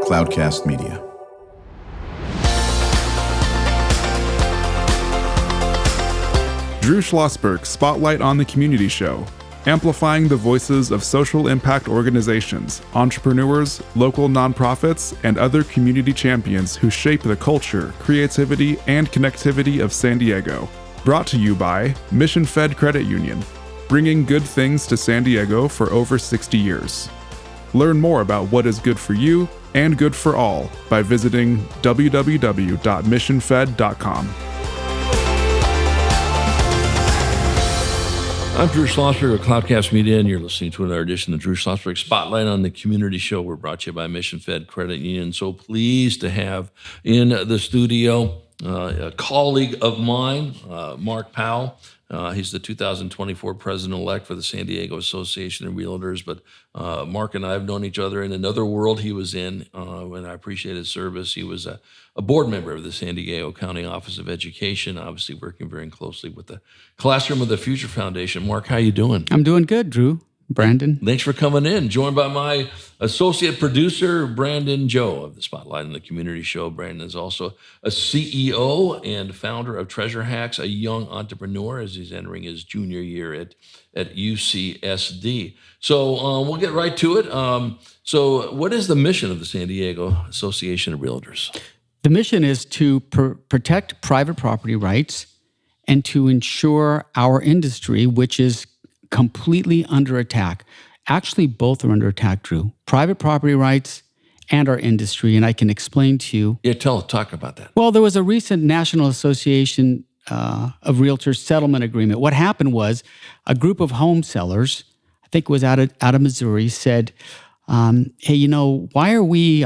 Cloudcast Media. Drew Schlosberg Spotlight on the Community Show, amplifying the voices of social impact organizations, entrepreneurs, local nonprofits, and other community champions who shape the culture, creativity, and connectivity of San Diego. Brought to you by Mission Fed Credit Union, bringing good things to San Diego for over 60 years. Learn more about what is good for you and good for all by visiting www.missionfed.com. I'm Drew Schlosberg of Cloudcast Media, and you're listening to another edition of the Drew Schlosberg Spotlight on the Community Show. We're brought to you by Mission Fed Credit Union. So pleased to have in the studio a colleague of mine, Mark Powell. He's the 2024 president-elect for the San Diego Association of Realtors. But Mark and I have known each other in another world he was in, and I appreciate his service. He was a board member of the San Diego County Office of Education, obviously working very closely with the Classroom of the Future Foundation. Mark, how you doing? I'm doing good, Drew. Brandon. Thanks for coming in. Joined by my associate producer, Brandon Joe of the Spotlight on the Community Show. Brandon is also a CEO and founder of Treasure Hacks, a young entrepreneur as he's entering his junior year at UCSD. So we'll get right to it. So what is the mission of the San Diego Association of Realtors? The mission is to protect private property rights and to ensure our industry, which is completely under attack. Actually, both are under attack, Drew. Private property rights and our industry, and I can explain to you. Yeah, talk about that. Well, there was a recent National Association of Realtors settlement agreement. What happened was a group of home sellers, I think it was out of Missouri, said, "Hey, why are we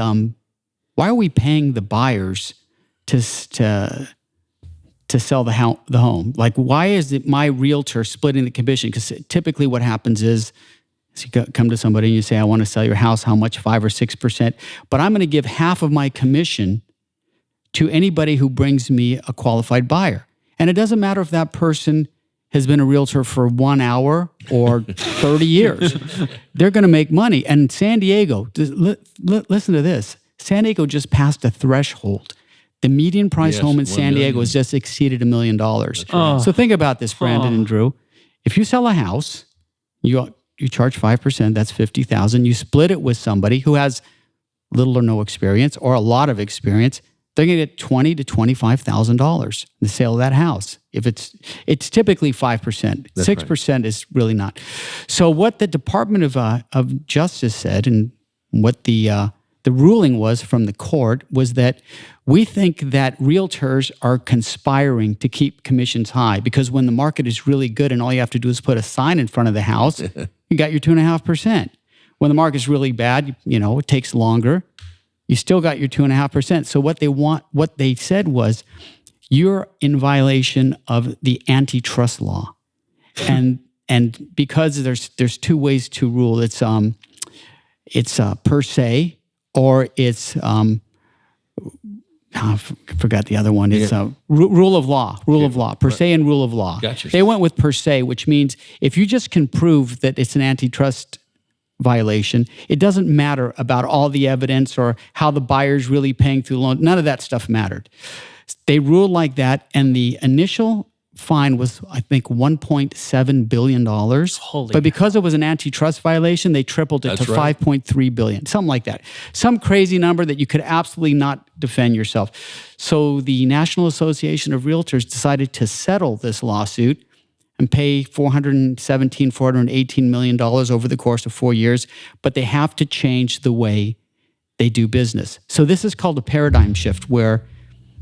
paying the buyers to sell the home? Like, why is it my realtor splitting the commission?" Because typically what happens is you come to somebody and you say, "I want to sell your house. How much? 5 or 6%. But I'm going to give half of my commission to anybody who brings me a qualified buyer." And it doesn't matter if that person has been a realtor for 1 hour or 30 years. They're going to make money. And San Diego, listen to this. San Diego just passed a threshold. The median price home in San Diego has just exceeded $1 million. Right. So think about this, Brandon and Drew. If you sell a house, you charge 5%, that's $50,000. You split it with somebody who has little or no experience or a lot of experience, they're going to get $20,000 to $25,000 in the sale of that house. If it's typically 5%, that's 6% right. Is really not. So what the Department of Justice said, and what the ruling was from the court, was that we think that realtors are conspiring to keep commissions high, because when the market is really good and all you have to do is put a sign in front of the house, you got your 2.5%. When the market's really bad, it takes longer, you still got your 2.5%. So what they said was, you're in violation of the antitrust law. and because there's two ways to rule. It's per se, or it's I forgot the other one. It's rule of law. Per se and rule of law. Gotcha. They went with per se, which means if you just can prove that it's an antitrust violation, it doesn't matter about all the evidence or how the buyer's really paying through the loan. None of that stuff mattered. They ruled like that, and the initial fine was, I think, $1.7 billion. But because it was an antitrust violation, they tripled it to $5.3 billion, something like that. Some crazy number that you could absolutely not defend yourself. So the National Association of Realtors decided to settle this lawsuit and pay $418 million over the course of 4 years, but they have to change the way they do business. So this is called a paradigm shift, where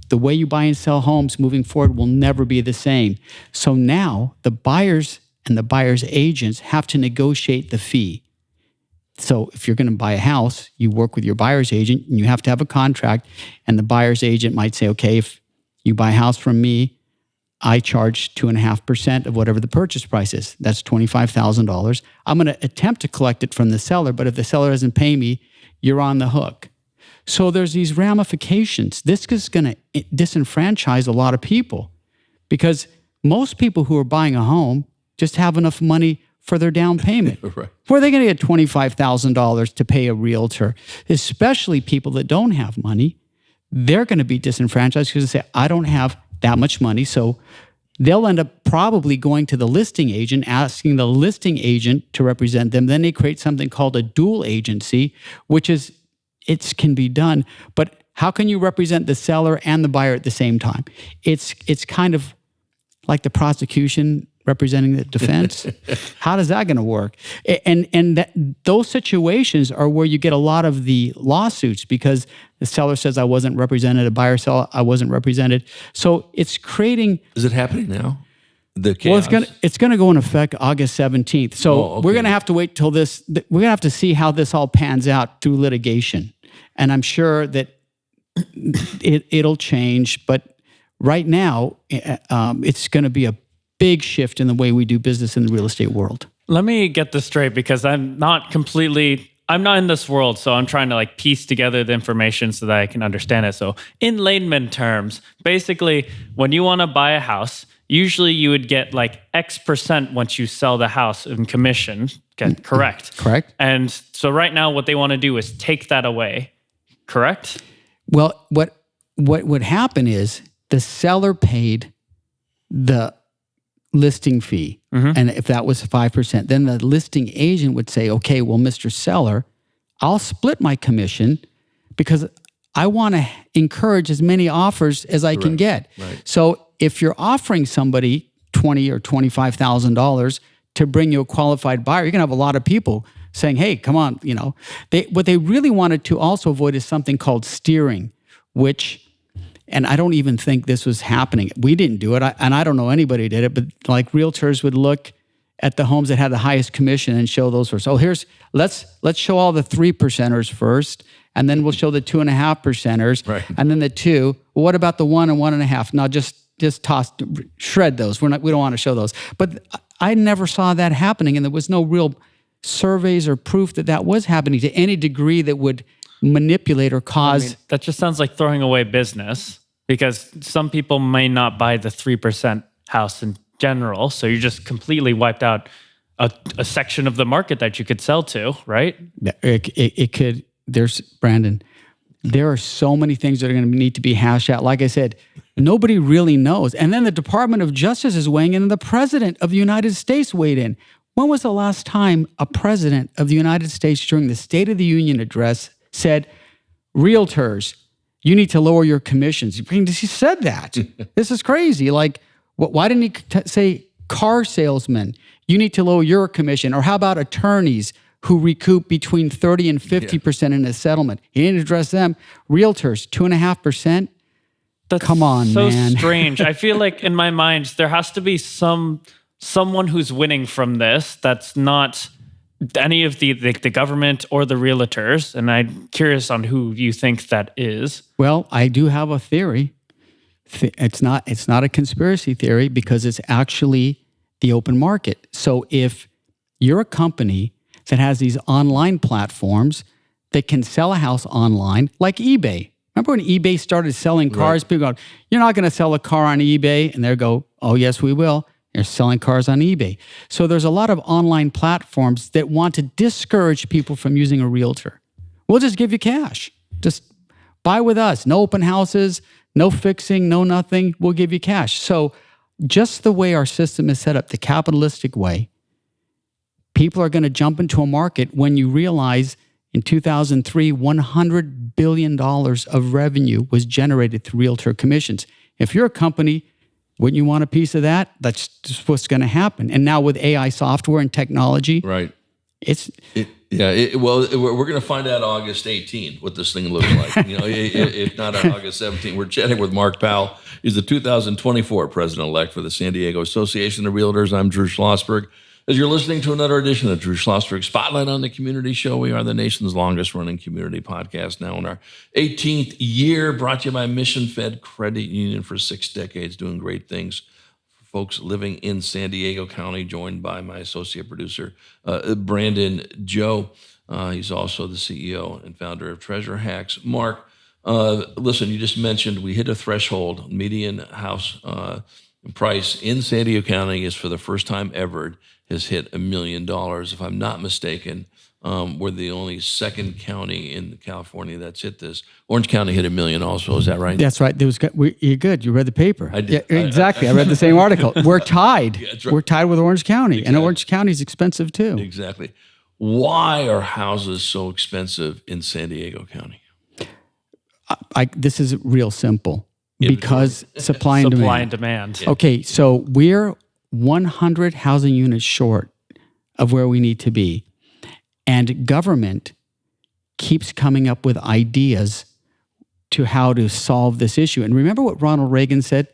the way you buy and sell homes moving forward will never be the same. So now the buyers and the buyer's agents have to negotiate the fee. So if you're going to buy a house, you work with your buyer's agent and you have to have a contract, and the buyer's agent might say, okay, if you buy a house from me, I charge 2.5% of whatever the purchase price is. That's $25,000. I'm going to attempt to collect it from the seller, but if the seller doesn't pay me, you're on the hook. So there's these ramifications. This is going to disenfranchise a lot of people, because most people who are buying a home just have enough money for their down payment. Right. Where are they going to get $25,000 to pay a realtor? Especially people that don't have money. They're going to be disenfranchised because they say, I don't have that much money. So they'll end up probably going to the listing agent, asking the listing agent to represent them. Then they create something called a dual agency, which is, it can be done. But how can you represent the seller and the buyer at the same time? It's kind of like the prosecution representing the defense. How is that going to work? And those situations are where you get a lot of the lawsuits because the seller says I wasn't represented, a buyer says I wasn't represented. So it's creating. Is it happening now? The chaos? Well, it's going to go in effect August 17th. So we're going to have to wait till this. We're going to have to see how this all pans out through litigation, and I'm sure that it'll change. But right now, it's going to be a big shift in the way we do business in the real estate world. Let me get this straight because I'm not in this world, so I'm trying to like piece together the information so that I can understand it. So in layman terms, basically when you want to buy a house, usually you would get like X% once you sell the house in commission. Okay, correct? Correct. And so right now what they want to do is take that away, correct? Well, what would happen is the seller paid the listing fee. And if that was 5%, then the listing agent would say, okay, well, Mr. Seller, I'll split my commission because I want to encourage as many offers as I can get. Right. So if you're offering somebody $20,000 or $25,000 to bring you a qualified buyer, you're going to have a lot of people saying, hey, come on, what they really wanted to also avoid is something called steering, which, and I don't even think this was happening. We didn't do it, and I don't know anybody did it, but like realtors would look at the homes that had the highest commission and show those first. So let's show all the 3%ers first, and then we'll show the 2.5%ers, right. And then the 2. Well, what about the 1 and 1.5? Now just shred those. We don't want to show those. But I never saw that happening, and there was no real surveys or proof that was happening to any degree that would manipulate or cause. That just sounds like throwing away business because some people may not buy the 3% house in general. So you just completely wiped out a section of the market that you could sell to, right? It could. There's Brandon. There are so many things that are going to need to be hashed out. Like I said, nobody really knows. And then the Department of Justice is weighing in, and the President of the United States weighed in. When was the last time a president of the United States during the State of the Union address said, realtors, you need to lower your commissions? He said that. This is crazy. Like, why didn't he say car salesmen, you need to lower your commission? Or how about attorneys who recoup between 30 and 50% in a settlement? He didn't address them. Realtors, 2.5%? Come on, man. So strange. I feel like in my mind, there has to be someone who's winning from this that's not any of the government or the realtors, and I'm curious on who you think that is. Well, I do have a theory. It's not a conspiracy theory because it's actually the open market. So if you're a company that has these online platforms that can sell a house online, like eBay. Remember when eBay started selling cars? Right. People go, you're not going to sell a car on eBay. And they go, oh, yes, we will. They're selling cars on eBay. So there's a lot of online platforms that want to discourage people from using a realtor. We'll just give you cash. Just buy with us. No open houses, no fixing, no nothing. We'll give you cash. So just the way our system is set up, the capitalistic way, people are going to jump into a market when you realize in 2003, $100 billion of revenue was generated through realtor commissions. If you're a company, wouldn't you want a piece of that? That's just what's going to happen. And now with AI software and technology, right? We're going to find out August 18 what this thing looks like. If not on August 17, we're chatting with Mark Powell. He's the 2024 president-elect for the San Diego Association of Realtors. I'm Drew Schlosberg. As you're listening to another edition of Drew Schlosberg Spotlight on the Community Show, we are the nation's longest-running community podcast, now in our 18th year, brought to you by Mission Fed Credit Union for 6 decades, doing great things for folks living in San Diego County, joined by my associate producer, Brandon Joe. He's also the CEO and founder of Treasure Hacks. Mark, listen, you just mentioned we hit a threshold, median house price in San Diego County is, for the first time ever, has hit $1 million. If I'm not mistaken, we're the only second county in California that's hit this. Orange County hit $1 million also. Is that right? That's right. You're good. You read the paper. I did. Yeah, exactly. I read the same article. We're tied. Yeah, that's right. We're tied with Orange County. Exactly. And Orange County is expensive too. Exactly. Why are houses so expensive in San Diego County? This is real simple. Inventory. Because supply and demand. Supply and demand. Yeah. Okay, so we're 100 housing units short of where we need to be. And government keeps coming up with ideas to how to solve this issue. And remember what Ronald Reagan said?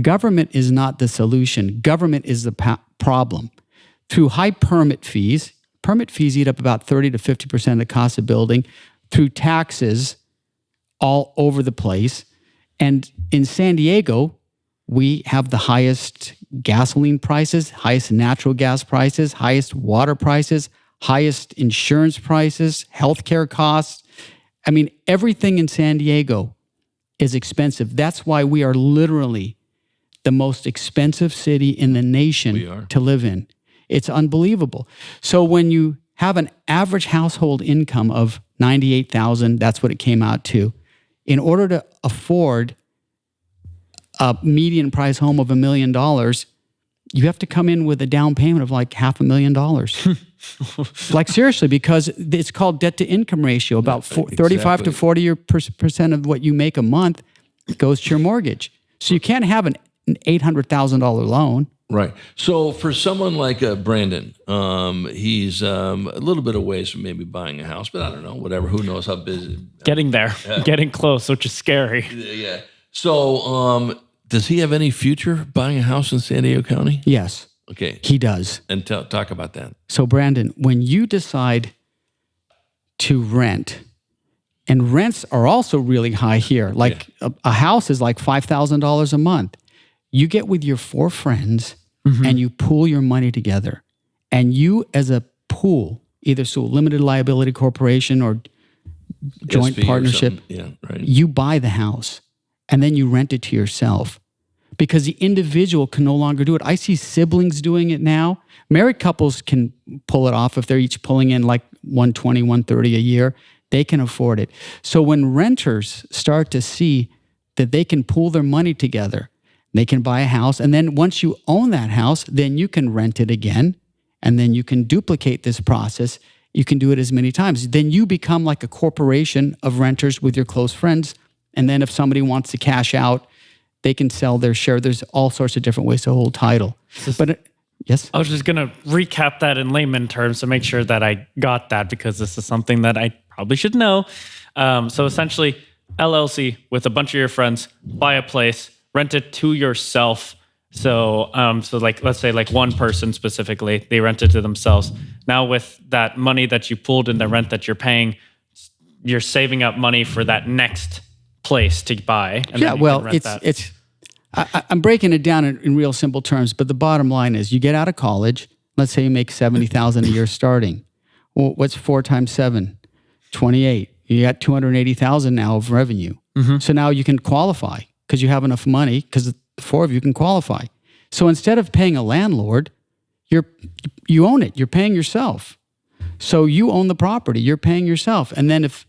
Government is not the solution. Government is the problem. Through high permit fees eat up about 30 to 50% of the cost of building, through taxes all over the place. And in San Diego, we have the highest gasoline prices, highest natural gas prices, highest water prices, highest insurance prices, healthcare costs. I mean, everything in San Diego is expensive. That's why we are literally the most expensive city in the nation to live in. It's unbelievable. So when you have an average household income of $98,000, that's what it came out to. In order to afford a median price home of $1 million, you have to come in with a down payment of like $500,000. Like seriously, because it's called debt to income ratio. About 35 to 40% of what you make a month goes to your mortgage. So you can't have an $800,000 loan. Right. So for someone like Brandon, he's a little bit of ways from maybe buying a house, but I don't know, whatever. Who knows how busy. Getting there, getting close, which is scary. Yeah. So does he have any future buying a house in San Diego County? Yes. Okay. He does. And talk about that. So Brandon, when you decide to rent, and rents are also really high here, like a house is like $5,000 a month. You get with your 4 friends and you pool your money together. And you as a pool, either through a limited liability corporation or joint SV partnership, you buy the house and then you rent it to yourself. Because the individual can no longer do it. I see siblings doing it now. Married couples can pull it off if they're each pulling in like $120, $130 a year. They can afford it. So when renters start to see that they can pool their money together, they can buy a house, and then once you own that house, then you can rent it again, and then you can duplicate this process. You can do it as many times. Then you become like a corporation of renters with your close friends, and then if somebody wants to cash out, they can sell their share. There's all sorts of different ways to hold title. Yes? I was just going to recap that in layman terms to make sure that I got that, because this is something that I probably should know. So essentially, LLC with a bunch of your friends, buy a place, rent it to yourself. So like, let's say like one person specifically, they rent it to themselves. Now with that money that you pooled in the rent that you're paying, you're saving up money for that next place to buy. And yeah, well, I'm breaking it down in real simple terms, but the bottom line is you get out of college, let's say you make $70,000 a year starting. Well, what's 4 times 7? 28. You got $280,000 now of revenue. So now you can qualify because you have enough money, because the 4 of you can qualify. So instead of paying a landlord, you own it. You're paying yourself. So you own the property. You're paying yourself. And then if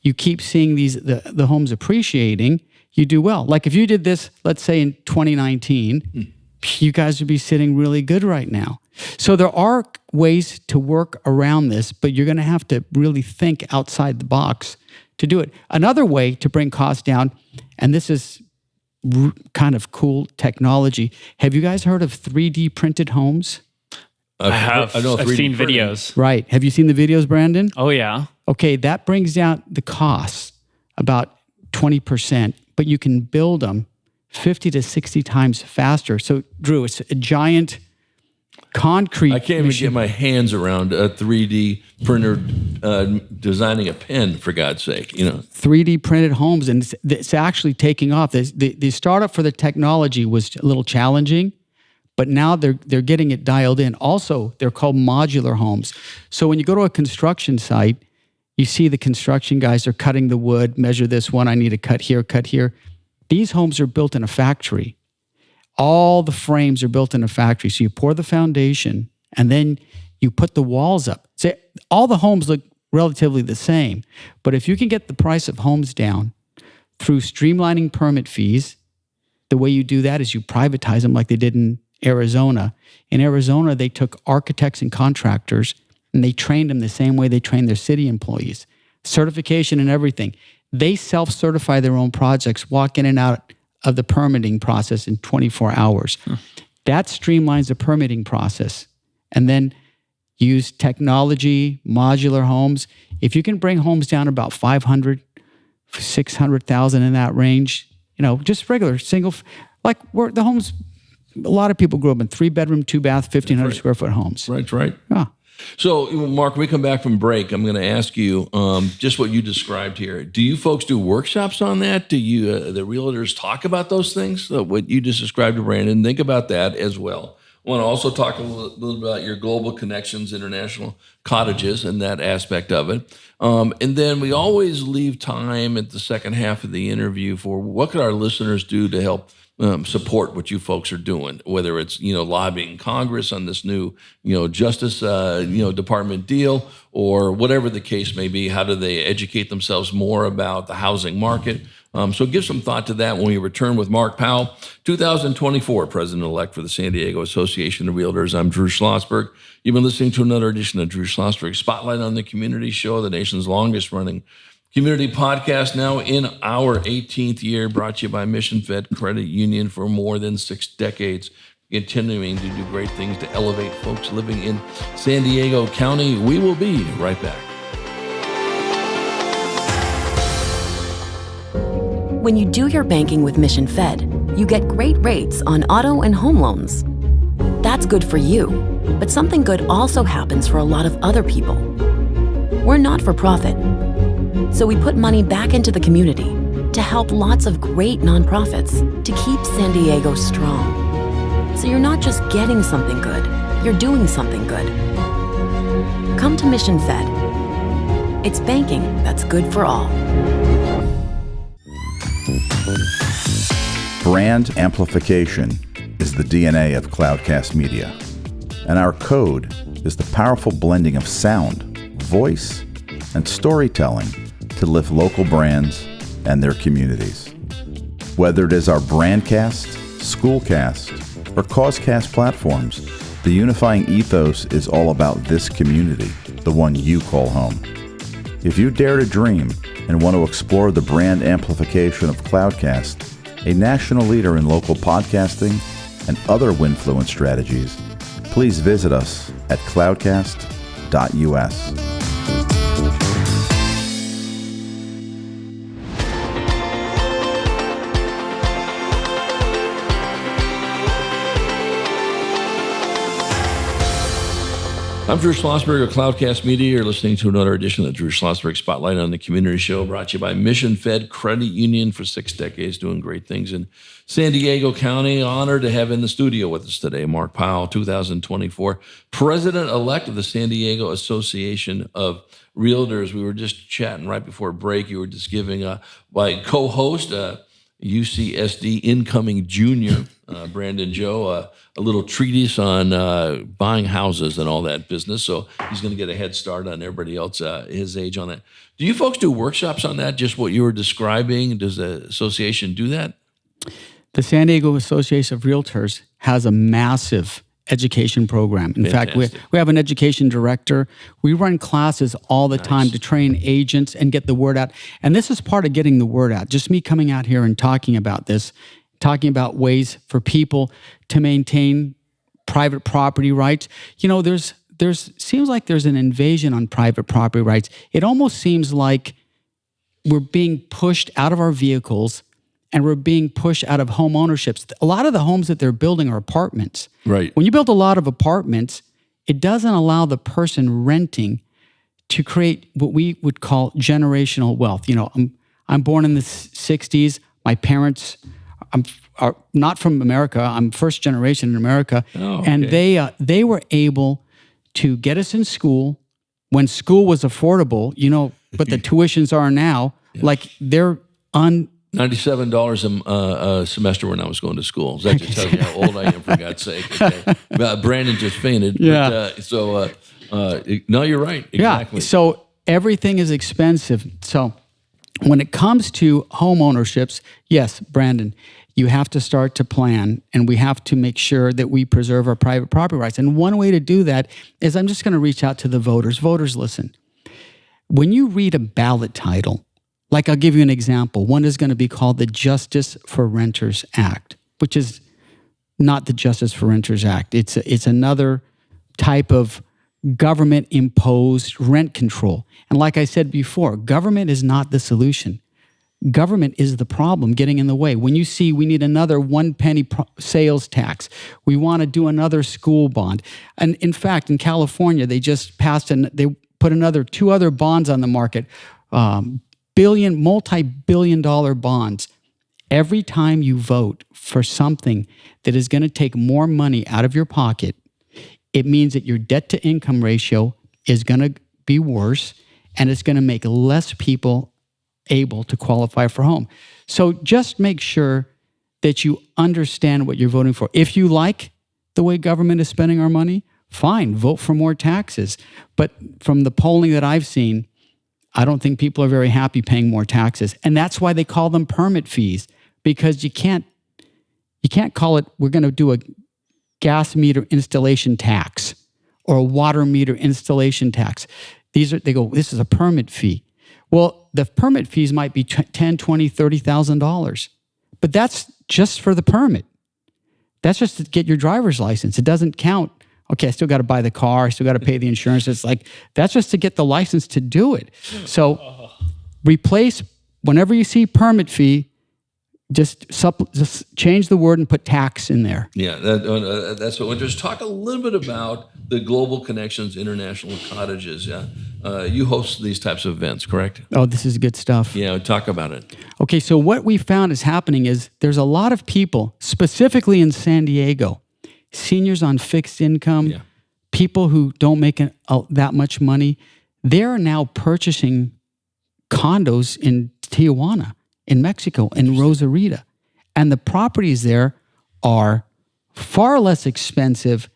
you keep seeing the homes appreciating, you do well. Like if you did this, let's say in 2019, you guys would be sitting really good right now. So there are ways to work around this, but you're going to have to really think outside the box to do it. Another way to bring costs down, and this is kind of cool technology. Have you guys heard of 3D printed homes? I have. I've seen videos. Right. Have you seen the videos, Brandon? Oh, yeah. Okay, that brings down the costs about 20%, but you can build them 50 to 60 times faster. So, Drew, it's a giant concrete I can't even get my hands around a 3D printer designing a pen, for God's sake. 3D printed homes, and it's actually taking off. The startup for the technology was a little challenging, but now they're getting it dialed in. Also, they're called modular homes. So when you go to a construction site, you see the construction guys are cutting the wood, measure this one, I need to cut here, cut here. These homes are built in a factory. all the frames are built in a factory. So you pour the foundation and then you put the walls up. So all the homes look relatively the same. But if you can get the price of homes down through streamlining permit fees, the way you do that is you privatize them like they did in Arizona. In Arizona, they took architects and contractors and they trained them the same way they trained their city employees. Certification and everything. They self-certify their own projects, walk in and out of the permitting process in 24 hours. That streamlines the permitting process. And then use technology, modular homes. If you can bring homes down about 500, 600,000 in that range, just regular single, like the homes, a lot of people grew up in 3-bedroom, 2-bath, 1,500 square foot homes. Right. Yeah. So, Mark, when we come back from break, I'm going to ask you just what you described here. Do you folks do workshops on that? Do you, the realtors, talk about those things? What you just described to Brandon, think about that as well. I want to also talk a little about your global connections, international cottages, and that aspect of it. And then we always leave time at the second half of the interview for what could our listeners do to help support what you folks are doing, whether it's, lobbying Congress on this new, Justice, Department deal, or whatever the case may be. How do they educate themselves more about the housing market? So give some thought to that when we return with Mark Powell, 2024 President-elect for the San Diego Association of Realtors. I'm Drew Schlosberg. You've been listening to another edition of Drew Schlosberg Spotlight on the Community Show, the nation's longest-running community podcast, now in our 18th year, brought to you by Mission Fed Credit Union for more than 6 decades, continuing to do great things to elevate folks living in San Diego County. We will be right back. When you do your banking with Mission Fed, you get great rates on auto and home loans. That's good for you, but something good also happens for a lot of other people. We're not for profit, so we put money back into the community to help lots of great nonprofits to keep San Diego strong. So you're not just getting something good, you're doing something good. Come to Mission Fed. It's banking that's good for all. Brand amplification is the DNA of Cloudcast Media, and our code is the powerful blending of sound, voice, and storytelling to lift local brands and their communities. Whether it is our Brandcast, Schoolcast, or Causecast platforms, the unifying ethos is all about this community, the one you call home. If you dare to dream and want to explore the brand amplification of Cloudcast, a national leader in local podcasting and other Winfluence strategies, please visit us at cloudcast.us. I'm Drew Schlosberg of Cloudcast Media. You're listening to another edition of the Drew Schlosberg Spotlight on the Community Show, brought to you by Mission Fed Credit Union for 6 decades, doing great things in San Diego County. Honored to have in the studio with us today Mark Powell, 2024 President-elect of the San Diego Association of Realtors. We were just chatting right before break. You were just giving my co-host, UCSD incoming junior, Brandon Joe, a little treatise on buying houses and all that business. So he's going to get a head start on everybody else his age on that. Do you folks do workshops on that, just what you were describing? Does the association do that? The San Diego Association of Realtors has a massive education program. In fact, we have an education director. We run classes all the time to train agents and get the word out. And this is part of getting the word out. Just me coming out here and talking about this, talking about ways for people to maintain private property rights. There's seems like there's an invasion on private property rights. It almost seems like we're being pushed out of our vehicles and we're being pushed out of home ownerships. A lot of the homes that they're building are apartments. Right. When you build a lot of apartments, it doesn't allow the person renting to create what we would call generational wealth. I'm born in the 60s. My parents are not from America. I'm first generation in America. Oh, okay. And they were able to get us in school when school was affordable, but the tuitions are now, like they're $97 a semester when I was going to school. That just tells you how old I am, for God's sake. Okay? Brandon just fainted. Yeah. No, you're right. Exactly. Yeah. So everything is expensive. So when it comes to home ownerships, yes, Brandon, you have to start to plan, and we have to make sure that we preserve our private property rights. And one way to do that is I'm just going to reach out to the voters. Voters, listen. When you read a ballot title, like I'll give you an example. One is going to be called the Justice for Renters Act, which is not the Justice for Renters Act. It's another type of government-imposed rent control. And like I said before, government is not the solution. Government is the problem getting in the way. When you see we need another 1 penny sales tax, we want to do another school bond. And in fact, in California, they just passed they put two other bonds on the market, multi-billion-dollar bonds. Every time you vote for something that is going to take more money out of your pocket, it means that your debt-to-income ratio is going to be worse, and it's going to make less people able to qualify for home. So just make sure that you understand what you're voting for. If you like the way government is spending our money, fine, vote for more taxes. But from the polling that I've seen, I don't think people are very happy paying more taxes. And that's why they call them permit fees, because you can't call it, we're going to do a gas meter installation tax or a water meter installation tax. They go, this is a permit fee. Well, the permit fees might be $10,000, $20,000, $30,000, but that's just for the permit. That's just to get your driver's license. It doesn't count. Okay, I still got to buy the car. I still got to pay the insurance. It's like, that's just to get the license to do it. So replace, whenever you see permit fee, just change the word and put tax in there. Yeah, that's what. Just talk a little bit about the Global Connections International Cottages. You host these types of events, correct? Oh, this is good stuff. Yeah, talk about it. Okay, so what we found is happening is there's a lot of people, specifically in San Diego, seniors on fixed income, people who don't make that much money. They're now purchasing condos in Tijuana, in Mexico, in Rosarita. And the properties there are far less expensive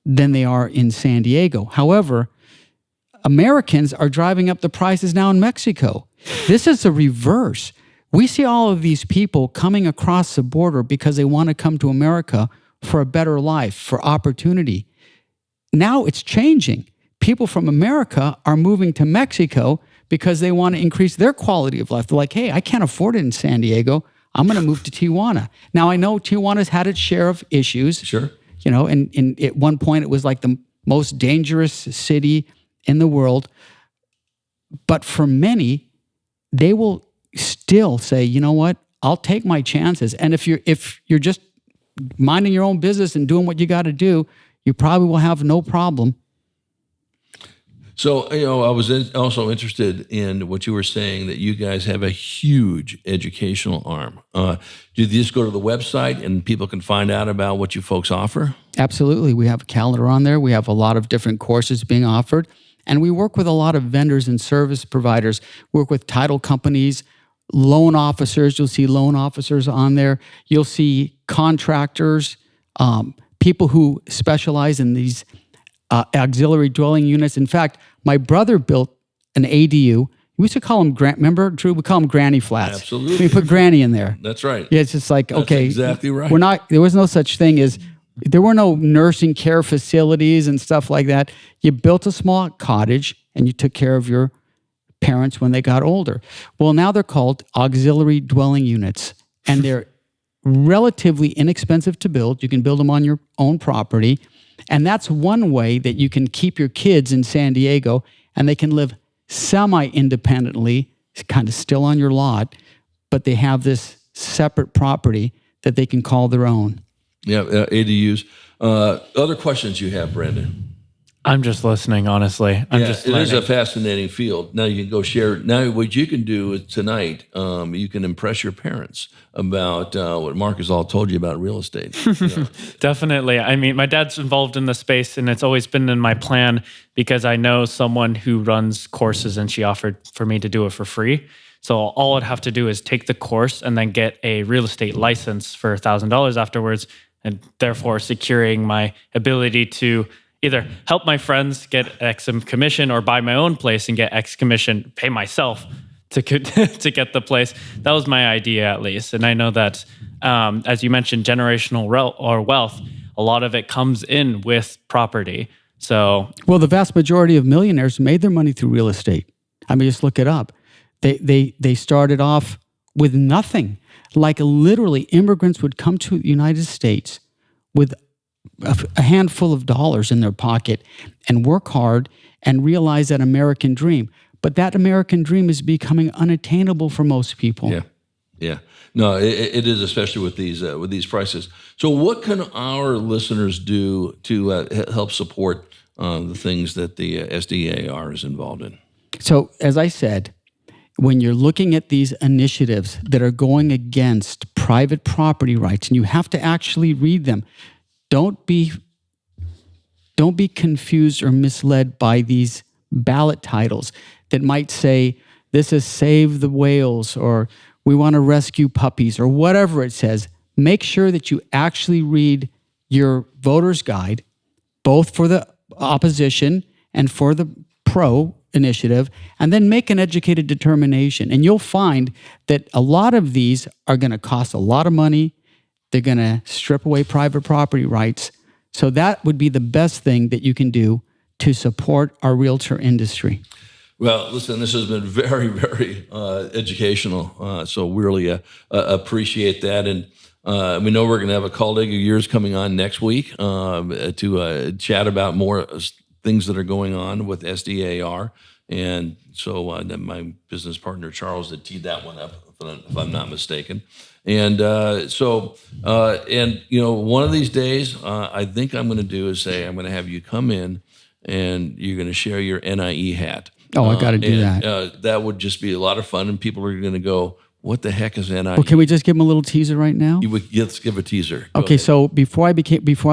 than they are in San Diego. However, Americans are driving up the prices now in Mexico. This is the reverse. We see all of these people coming across the border because they want to come to America for a better life, for opportunity. Now it's changing. People from America are moving to Mexico because they want to increase their quality of life. They're like, hey, I can't afford it in San Diego. I'm going to move to Tijuana. Now, I know Tijuana's had its share of issues. Sure. You know, and at one point it was like the most dangerous city in the world. But for many, they will still say, you know what, I'll take my chances. And if you're just minding your own business and doing what you got to do, you probably will have no problem. So, I was also interested in what you were saying, that you guys have a huge educational arm. Do you just go to the website and people can find out about what you folks offer? Absolutely. We have a calendar on there. We have a lot of different courses being offered. And we work with a lot of vendors and service providers, work with title companies, loan officers. You'll see loan officers on there. You'll see contractors, people who specialize in these auxiliary dwelling units. In fact, my brother built an ADU. We used to call them, remember, Drew? We call them granny flats. Absolutely. We put granny in there. That's right. Yeah, it's just like, That's okay. exactly right. There was no such thing as, there were no nursing care facilities and stuff like that. You built a small cottage and you took care of your parents when they got older. Well, now they're called auxiliary dwelling units, and they're relatively inexpensive to build. You can build them on your own property. And that's one way that you can keep your kids in San Diego and they can live semi-independently, kind of still on your lot, but they have this separate property that they can call their own. Yeah, ADUs. Other questions you have, Brandon? I'm just listening, honestly. I'm just it is learning. a fascinating field. Now you can go share. Now what you can do is tonight, you can impress your parents about what Mark has all told you about real estate. Definitely. I mean, my dad's involved in the space, and it's always been in my plan because I know someone who runs courses, and she offered for me to do it for free. So all I'd have to do is take the course and then get a real estate license for $1,000 afterwards, and therefore securing my ability to either help my friends get X commission or buy my own place and get X commission, pay myself to get the place. That was my idea, at least. And I know that, as you mentioned, generational wealth, a lot of it comes in with property. So, well, the vast majority of millionaires made their money through real estate. I mean, just look it up. They started off with nothing. Like literally, immigrants would come to the United States with a handful of dollars in their pocket and work hard and realize that American dream. But that American dream is becoming unattainable for most people. Yeah. No, it is, especially with these prices. So what can our listeners do to help support the things that the SDAR is involved in? So as I said, when you're looking at these initiatives that are going against private property rights, and you have to actually read them, don't be confused or misled by these ballot titles that might say, this is Save the Whales, or we want to rescue puppies, or whatever it says. Make sure that you actually read your voter's guide, both for the opposition and for the pro initiative, and then make an educated determination. And you'll find that a lot of these are going to cost a lot of money. They're going to strip away private property rights. So that would be the best thing that you can do to support our realtor industry. Well, listen, this has been very, very educational. So we really appreciate that. And we know we're going to have a colleague of yours coming on next week to chat about more things that are going on with SDAR. And so my business partner, Charles, had teed that one up, if I'm not mistaken. And one of these days, I think I'm going to do is say, I'm going to have you come in and you're going to share your NIE hat. Oh, I got to do that. That would just be a lot of fun, and people are going to go, what the heck is NIE? Well, can we just give them a little teaser right now? Let's give a teaser. Go Okay, ahead. so before I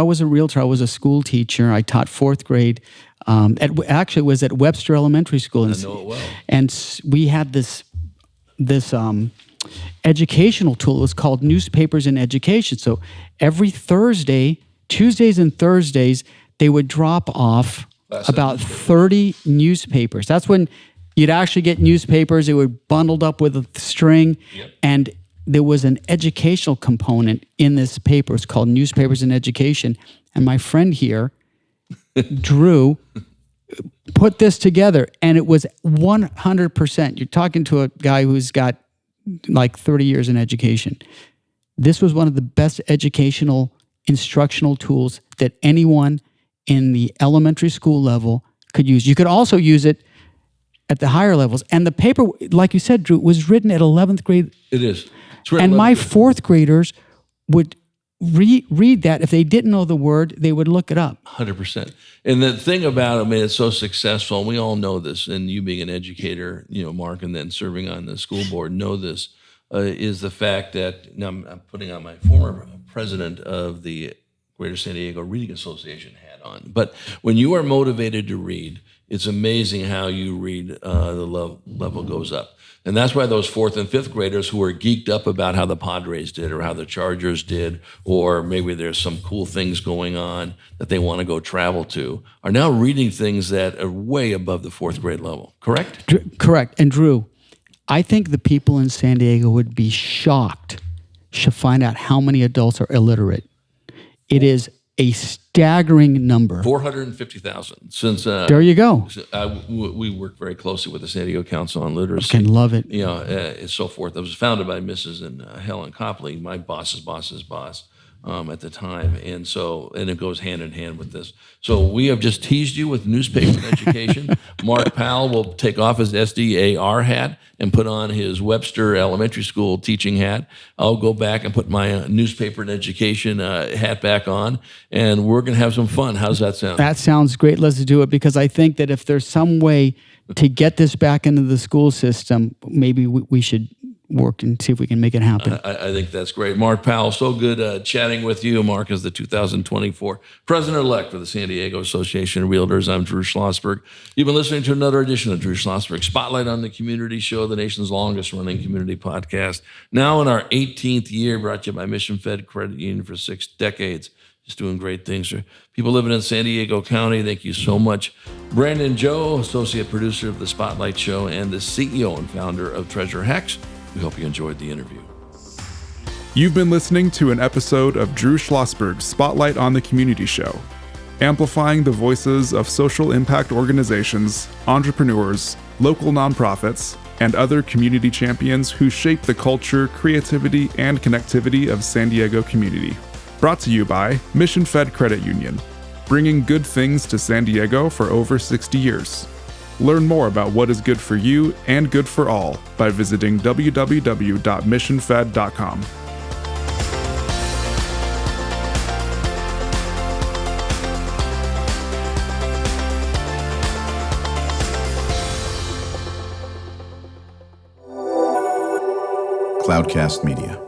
was a realtor, I was a school teacher. I taught fourth grade. Actually, it was at Webster Elementary School. I know it well. And we had this educational tool. It was called Newspapers in Education. So every Thursday, Tuesdays and Thursdays, they would drop off about 30 newspapers. That's when you'd actually get newspapers. They were bundled up with a string, and there was an educational component in this paper. It's called Newspapers in Education. And my friend here, Drew, put this together, and it was 100%. You're talking to a guy who's got like 30 years in education. This was one of the best educational instructional tools that anyone in the elementary school level could use. You could also use it at the higher levels. And the paper, like you said, Drew, was written at 11th grade. It is. And my fourth graders would read that. If they didn't know the word, they would look it up. 100%. And the thing about it, I mean, it's so successful, and we all know this, and you being an educator, Mark, and then serving on the school board, know this, is the fact that, now I'm putting on my former president of the Greater San Diego Reading Association hat on. But when you are motivated to read, it's amazing how you read, the level goes up. And that's why those fourth and fifth graders who are geeked up about how the Padres did or how the Chargers did, or maybe there's some cool things going on that they want to go travel to, are now reading things that are way above the fourth grade level. Correct? Correct. And Drew, I think the people in San Diego would be shocked to find out how many adults are illiterate. It is a staggering number. 450,000 since. There you go. We work very closely with the San Diego Council on Literacy. Can love it. And so forth. It was founded by Mrs. and Helen Copley, my boss's boss's boss. at the time. And it goes hand in hand with this. So we have just teased you with newspaper education. Mark Powell will take off his SDAR hat and put on his Webster Elementary School teaching hat. I'll go back and put my newspaper and education hat back on, and we're going to have some fun. How's that sound? That sounds great. Let's do it, because I think that if there's some way to get this back into the school system, maybe we should work and see if we can make it happen. I think that's great. Mark Powell, so good chatting with you. Mark is the 2024 President-elect for the San Diego Association of Realtors. I'm Drew Schlosberg. You've been listening to another edition of Drew Schlosberg Spotlight on the Community Show, the nation's longest-running community podcast. Now in our 18th year, brought to you by Mission Fed Credit Union for 6 decades. Just doing great things for people living in San Diego County. Thank you so much. Brandon Joe, associate producer of the Spotlight Show and the CEO and founder of Treasure Hex. We hope you enjoyed the interview. You've been listening to an episode of Drew Schlosberg's Spotlight on the Community Show, amplifying the voices of social impact organizations, entrepreneurs, local nonprofits, and other community champions who shape the culture, creativity, and connectivity of San Diego community. Brought to you by Mission Fed Credit Union, bringing good things to San Diego for over 60 years. Learn more about what is good for you and good for all by visiting www.missionfed.com. Cloudcast Media.